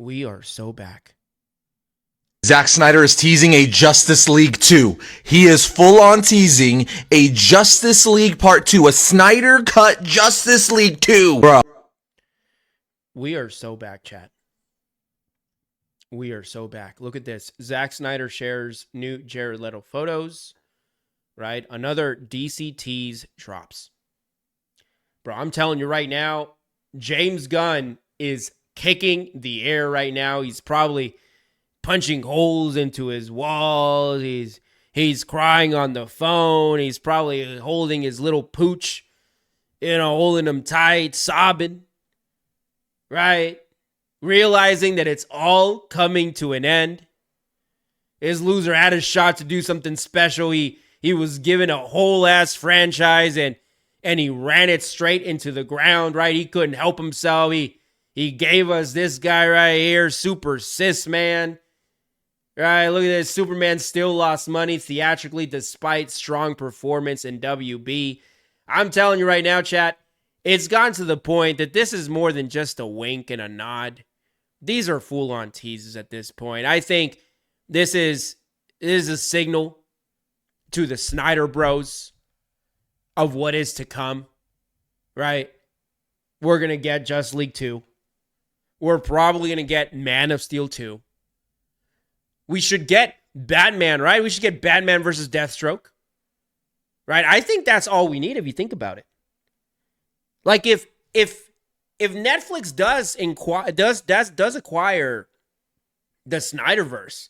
We are so back. Zack Snyder is teasing a Justice League 2. He is full on teasing a Justice League Part 2, a Snyder Cut Justice League 2. Bro. We are so back, chat. We are so back. Look at this. Zack Snyder shares new Jared Leto photos, right? Another DC tease drops. Bro, I'm telling you right now, James Gunn is kicking the air right now. He's probably punching holes into his walls. He's crying on the phone. He's probably holding his little pooch, holding him tight, sobbing, right? Realizing that it's all coming to an end. His loser had a shot to do something special. He was given a whole ass franchise and he ran it straight into the ground, right? He couldn't help himself. He gave us this guy right here, Super Sis Man. Right, look at this. Superman still lost money theatrically despite strong performance in WB. I'm telling you right now, chat, it's gotten to the point that this is more than just a wink and a nod. These are full-on teases at this point. I think this is a signal to the Snyder Bros of what is to come, right? We're going to get Justice League 2. We're probably going to get Man of Steel 2. We should get Batman, right? We should get Batman versus Deathstroke, right? I think that's all we need if you think about it. Like if Netflix does acquire the Snyderverse,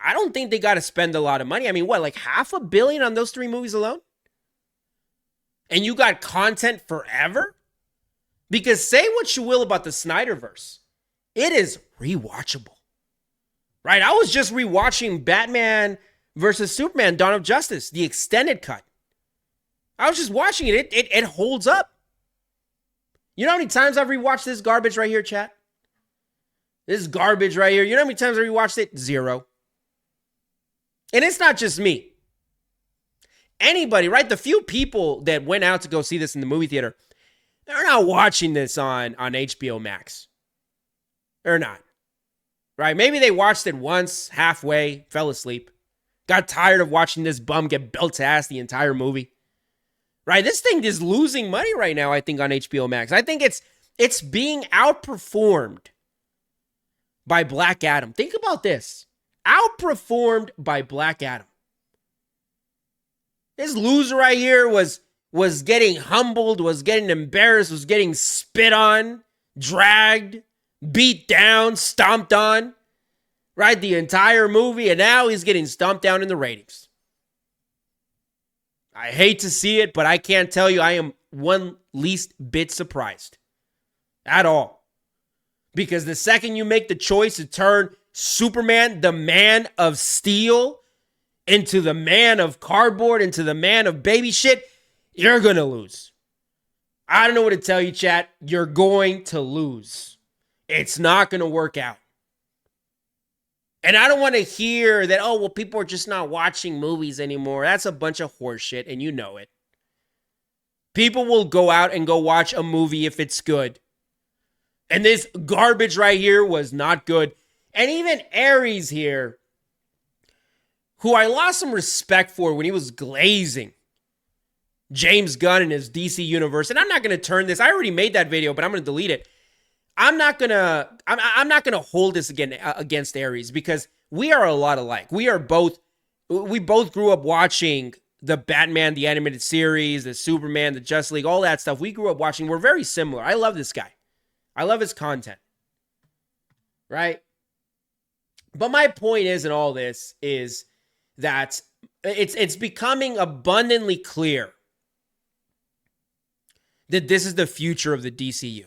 I don't think they got to spend a lot of money. I mean, what, like $500 million on those 3 movies alone? And you got content forever? Because say what you will about the Snyderverse, it is rewatchable. Right, I was just rewatching Batman versus Superman, Dawn of Justice, the extended cut. I was just watching it. It holds up. You know how many times I've rewatched this garbage right here, chat? This garbage right here. You know how many times I rewatched it? 0. And it's not just me. Anybody, right? The few people that went out to go see this in the movie theater, they're not watching this on HBO Max. They're not. Right? Maybe they watched it once, halfway, fell asleep. Got tired of watching this bum get built to ass the entire movie. Right? This thing is losing money right now, I think, on HBO Max. I think it's being outperformed by Black Adam. Think about this. Outperformed by Black Adam. This loser right here was getting humbled, was getting embarrassed, was getting spit on, dragged, beat down, stomped on, right? The entire movie, and now he's getting stomped down in the ratings. I hate to see it, but I can't tell you I am one least bit surprised at all. Because the second you make the choice to turn Superman, the Man of Steel, into the man of cardboard, into the man of baby shit, you're going to lose. I don't know what to tell you, chat. You're going to lose. It's not going to work out. And I don't want to hear that, oh, well, people are just not watching movies anymore. That's a bunch of horseshit, and you know it. People will go out and go watch a movie if it's good. And this garbage right here was not good. And even Ares here, who I lost some respect for when he was glazing James Gunn in his DC universe. And I'm not going to turn this. I already made that video, but I'm going to delete it. I'm not gonna hold this against Ares because we are a lot alike. We both grew up watching the Batman, the animated series, the Superman, the Justice League, all that stuff. We grew up watching. We're very similar. I love this guy. I love his content. Right? But my point is in all this is that it's becoming abundantly clear that this is the future of the DCU.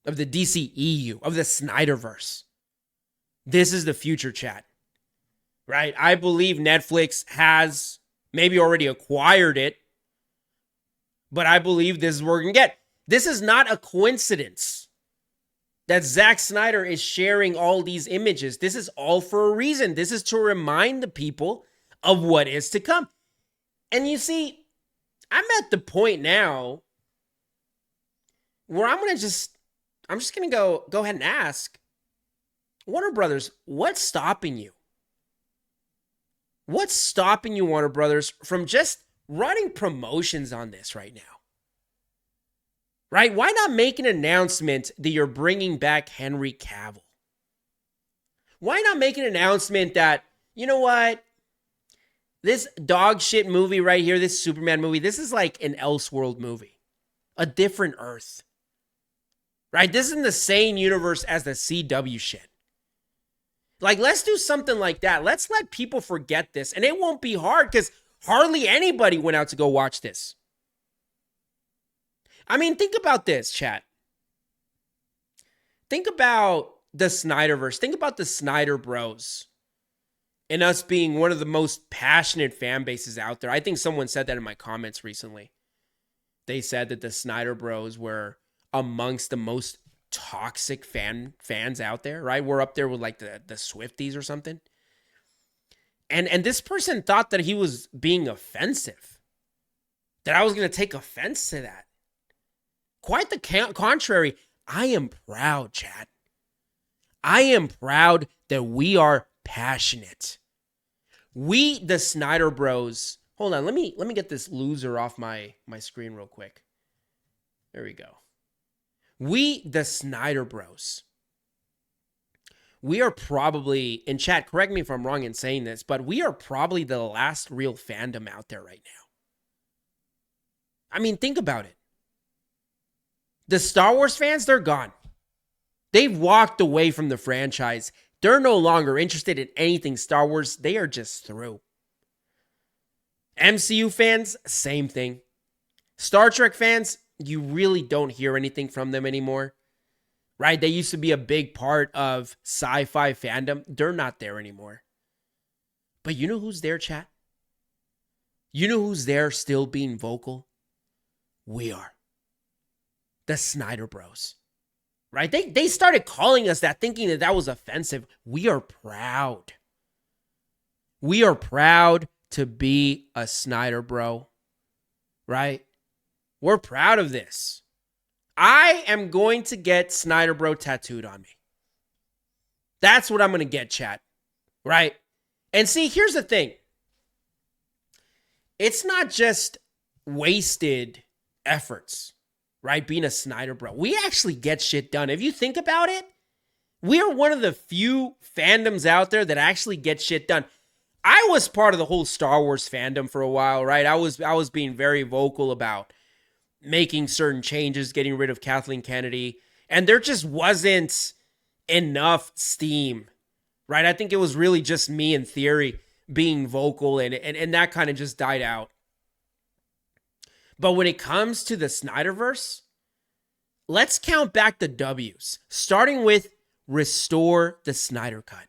Of the DCEU, of the Snyderverse. This is the future, chat. Right? I believe Netflix has maybe already acquired it, but I believe this is what we're going to get. This is not a coincidence that Zack Snyder is sharing all these images. This is all for a reason. This is to remind the people of what is to come. And you see, I'm at the point now where I'm I'm just going to go ahead and ask, Warner Brothers, what's stopping you? What's stopping you, Warner Brothers, from just running promotions on this right now? Right? Why not make an announcement that you're bringing back Henry Cavill? Why not make an announcement that, you know what? This dog shit movie right here, this Superman movie, this is like an Elseworld movie. A different Earth. Right? This is in the same universe as the CW shit. Like, let's do something like that. Let's let people forget this. And it won't be hard because hardly anybody went out to go watch this. I mean, think about this, chat. Think about the Snyderverse. Think about the Snyder Bros. And us being one of the most passionate fan bases out there. I think someone said that in my comments recently. They said that the Snyder Bros were amongst the most toxic fans out there, right? We're up there with like the Swifties or something. And this person thought that he was being offensive. That I was going to take offense to that. Quite the contrary. I am proud, chat. I am proud that we are passionate. We, the Snyder Bros. Hold on, let me get this loser off my screen real quick. There we go. We, the Snyder Bros. We are probably, in chat, correct me if I'm wrong in saying this, but we are probably the last real fandom out there right now. I mean, think about it. The Star Wars fans, they're gone. They've walked away from the franchise. They're no longer interested in anything Star Wars. They are just through. MCU fans, same thing. Star Trek fans, you really don't hear anything from them anymore. Right? They used to be a big part of sci-fi fandom. They're not there anymore. But you know who's there, chat? You know who's there still being vocal? We are. The Snyder Bros. Right? They started calling us that, thinking that that was offensive. We are proud. We are proud to be a Snyder Bro. Right? We're proud of this. I am going to get Snyder Bro tattooed on me. That's what I'm going to get, chat. Right? And see, here's the thing. It's not just wasted efforts, right? Being a Snyder Bro. We actually get shit done. If you think about it, we are one of the few fandoms out there that actually get shit done. I was part of the whole Star Wars fandom for a while, right? I was being very vocal about making certain changes, getting rid of Kathleen Kennedy, and there just wasn't enough steam, right? I think it was really just me in theory being vocal, and that kind of just died out. But when it comes to the Snyderverse, let's count back the W's, starting with restore the Snyder Cut.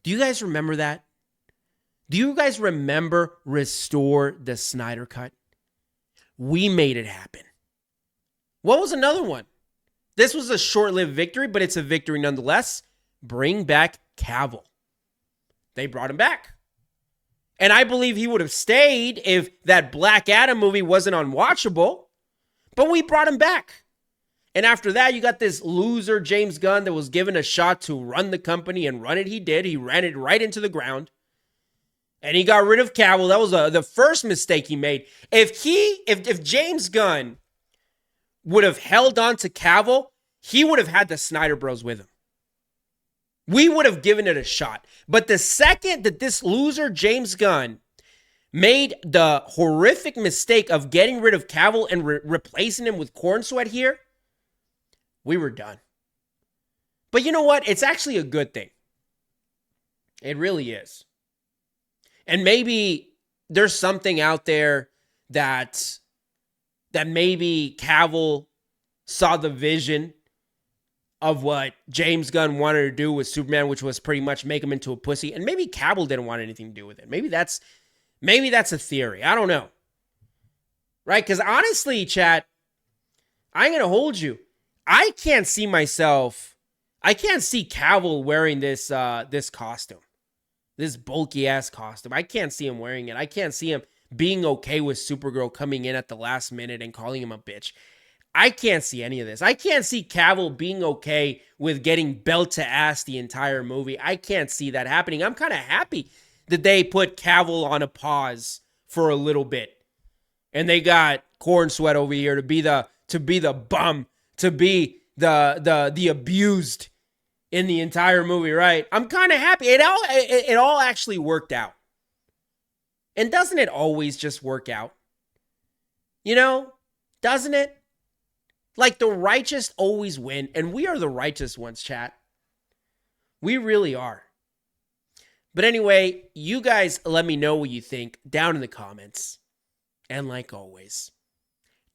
Do you guys remember that? Do you guys remember restore the Snyder Cut? We made it happen. What was another one? This was a short-lived victory, but it's a victory nonetheless. Bring back Cavill. They brought him back. And I believe he would have stayed if that Black Adam movie wasn't unwatchable. But we brought him back. And after that, you got this loser James Gunn that was given a shot to run the company, and run it he did. He ran it right into the ground. And he got rid of Cavill. That was the first mistake he made. If James Gunn would have held on to Cavill, he would have had the Snyder Bros with him. We would have given it a shot. But the second that this loser James Gunn made the horrific mistake of getting rid of Cavill and replacing him with Corn Sweat here, we were done. But you know what? It's actually a good thing. It really is. And maybe there's something out there that maybe Cavill saw the vision of what James Gunn wanted to do with Superman, which was pretty much make him into a pussy. And maybe Cavill didn't want anything to do with it. Maybe that's a theory. I don't know. Right? Because honestly, chat, I ain't going to hold you. I can't see Cavill wearing this costume. This bulky ass costume. I can't see him wearing it. I can't see him being okay with Supergirl coming in at the last minute and calling him a bitch. I can't see any of this. I can't see Cavill being okay with getting belt to ass the entire movie. I can't see that happening. I'm kind of happy that they put Cavill on a pause for a little bit. And they got Corn Sweat over here to be the bum, to be the abused in the entire movie, right? I'm kind of happy. It all actually worked out. And doesn't it always just work out? You know, doesn't it? Like, the righteous always win, and we are the righteous ones, chat. We really are. But anyway, you guys let me know what you think down in the comments. And like always,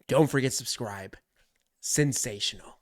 don't forget to subscribe. Sensational.